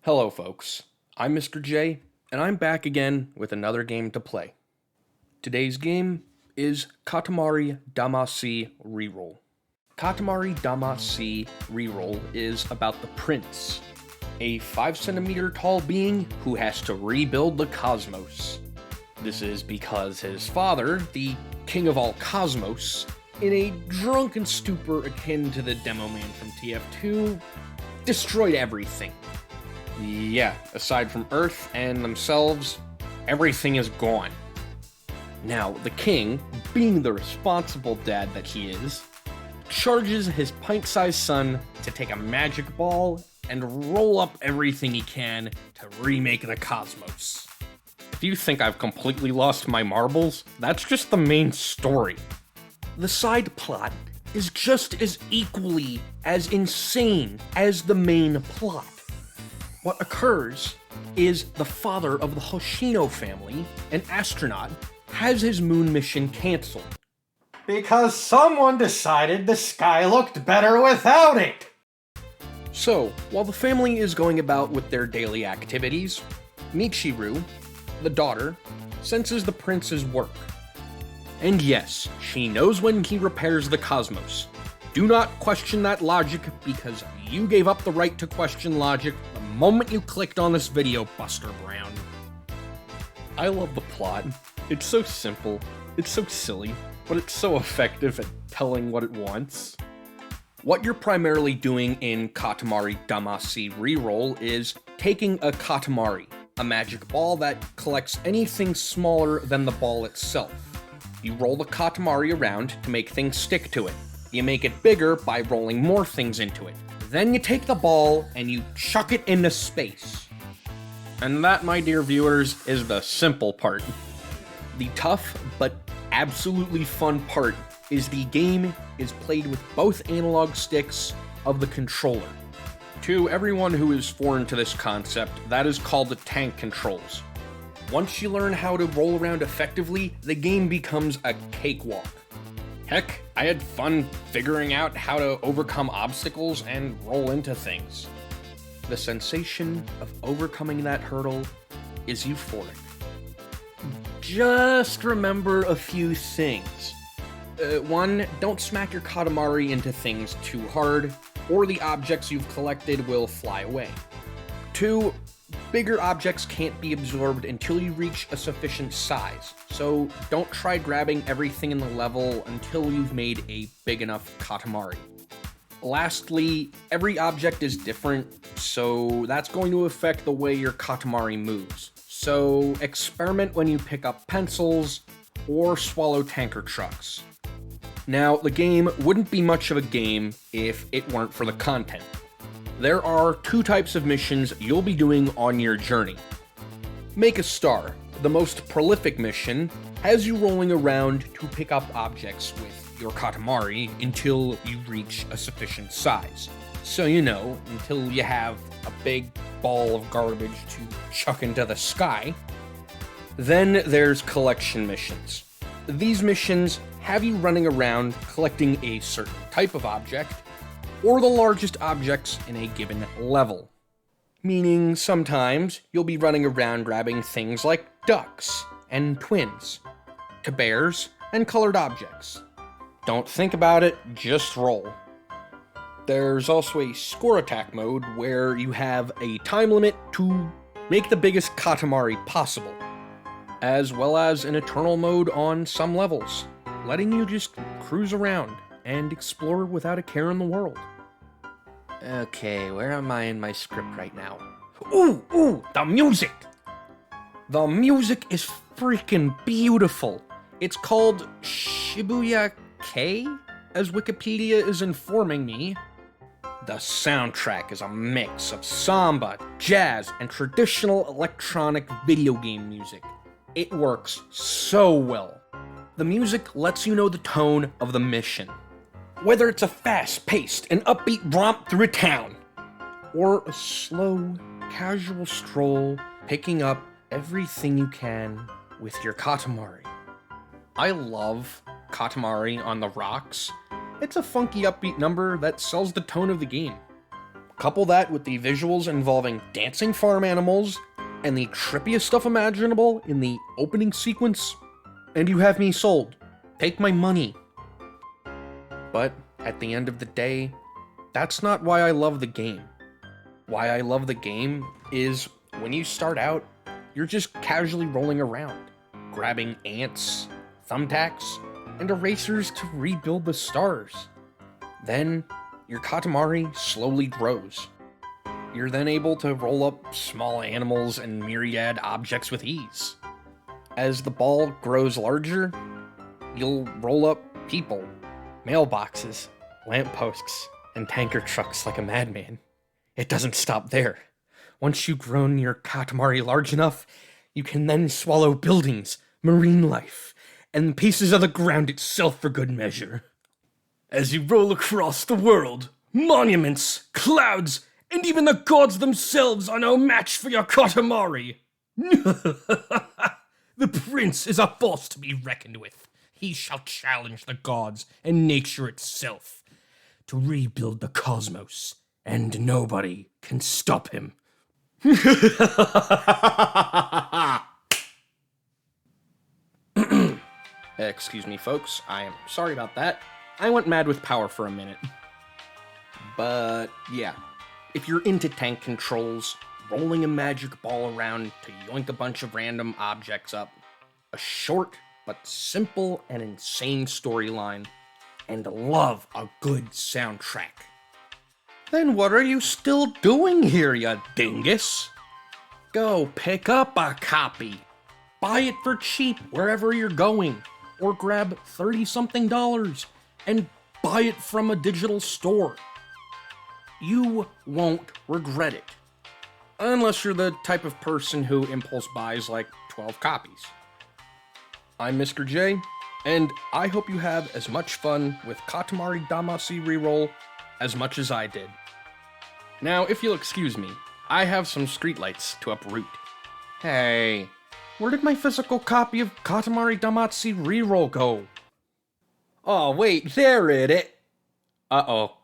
Hello folks, I'm Mr. J, and I'm back again with another game to play. Today's game is Katamari Damacy Reroll. Katamari Damacy Reroll is about the prince, a 5 centimeter tall being who has to rebuild the cosmos. This is because his father, the king of all cosmos, in a drunken stupor akin to the demo man from TF2, destroyed everything. Yeah, aside from Earth and themselves, everything is gone. Now, the king, being the responsible dad that he is, charges his pint-sized son to take a magic ball and roll up everything he can to remake the cosmos. If you think I've completely lost my marbles, that's just the main story. The side plot is just as equally as insane as the main plot. What occurs is the father of the Hoshino family, an astronaut, has his moon mission cancelled. Because someone decided the sky looked better without it! So, while the family is going about with their daily activities, Michiru, the daughter, senses the prince's work. And yes, she knows when he repairs the cosmos. Do not question that logic, because you gave up the right to question logic the moment you clicked on this video, Buster Brown. I love the plot. It's so simple, it's so silly, but it's so effective at telling what it wants. What you're primarily doing in Katamari Damacy Reroll is taking a Katamari, a magic ball that collects anything smaller than the ball itself. You roll the Katamari around to make things stick to it. You make it bigger by rolling more things into it. Then you take the ball and you chuck it into space. And that, my dear viewers, is the simple part. The tough but absolutely fun part is the game is played with both analog sticks of the controller. To everyone who is foreign to this concept, that is called the tank controls. Once you learn how to roll around effectively, the game becomes a cakewalk. Heck, I had fun figuring out how to overcome obstacles and roll into things. The sensation of overcoming that hurdle is euphoric. Just remember a few things. 1, don't smack your Katamari into things too hard, or the objects you've collected will fly away. 2, bigger objects can't be absorbed until you reach a sufficient size, so don't try grabbing everything in the level until you've made a big enough Katamari. Lastly, every object is different, so that's going to affect the way your Katamari moves. So experiment when you pick up pencils or swallow tanker trucks. Now, the game wouldn't be much of a game if it weren't for the content. There are 2 types of missions you'll be doing on your journey. Make a Star, the most prolific mission, has you rolling around to pick up objects with your Katamari until you reach a sufficient size. So until you have a big ball of garbage to chuck into the sky. Then there's collection missions. These missions have you running around collecting a certain type of object, or the largest objects in a given level. Meaning sometimes you'll be running around grabbing things like ducks and twins, to bears and colored objects. Don't think about it, just roll. There's also a score attack mode where you have a time limit to make the biggest Katamari possible, as well as an eternal mode on some levels, letting you just cruise around and explore without a care in the world. Okay, where am I in my script right now? Ooh, the music! The music is freaking beautiful. It's called Shibuya K, as Wikipedia is informing me. The soundtrack is a mix of samba, jazz, and traditional electronic video game music. It works so well. The music lets you know the tone of the mission. Whether it's a fast-paced and upbeat romp through a town, or a slow, casual stroll picking up everything you can with your Katamari. I love Katamari on the Rocks. It's a funky upbeat number that sells the tone of the game. Couple that with the visuals involving dancing farm animals and the trippiest stuff imaginable in the opening sequence, and you have me sold. Take my money. But at the end of the day, that's not why I love the game. Why I love the game is when you start out, you're just casually rolling around, grabbing ants, thumbtacks, and erasers to rebuild the stars. Then, your Katamari slowly grows. You're then able to roll up small animals and myriad objects with ease. As the ball grows larger, you'll roll up people, mailboxes, lampposts, and tanker trucks like a madman. It doesn't stop there. Once you've grown your Katamari large enough, you can then swallow buildings, marine life, and pieces of the ground itself for good measure. As you roll across the world, monuments, clouds, and even the gods themselves are no match for your Katamari. The prince is a force to be reckoned with. He shall challenge the gods and nature itself to rebuild the cosmos, and nobody can stop him. Excuse me, folks. I am sorry about that. I went mad with power for a minute. But yeah, if you're into tank controls, rolling a magic ball around to yoink a bunch of random objects up, a short but simple and insane storyline, and love a good soundtrack, then what are you still doing here, you dingus? Go pick up a copy. Buy it for cheap wherever you're going, or grab $30-something and buy it from a digital store. You won't regret it. Unless you're the type of person who impulse buys like 12 copies. I'm Mr. J, and I hope you have as much fun with Katamari Damacy Reroll as much as I did. Now, if you'll excuse me, I have some streetlights to uproot. Hey, where did my physical copy of Katamari Damacy Reroll go? Oh, wait, there it is. Uh-oh.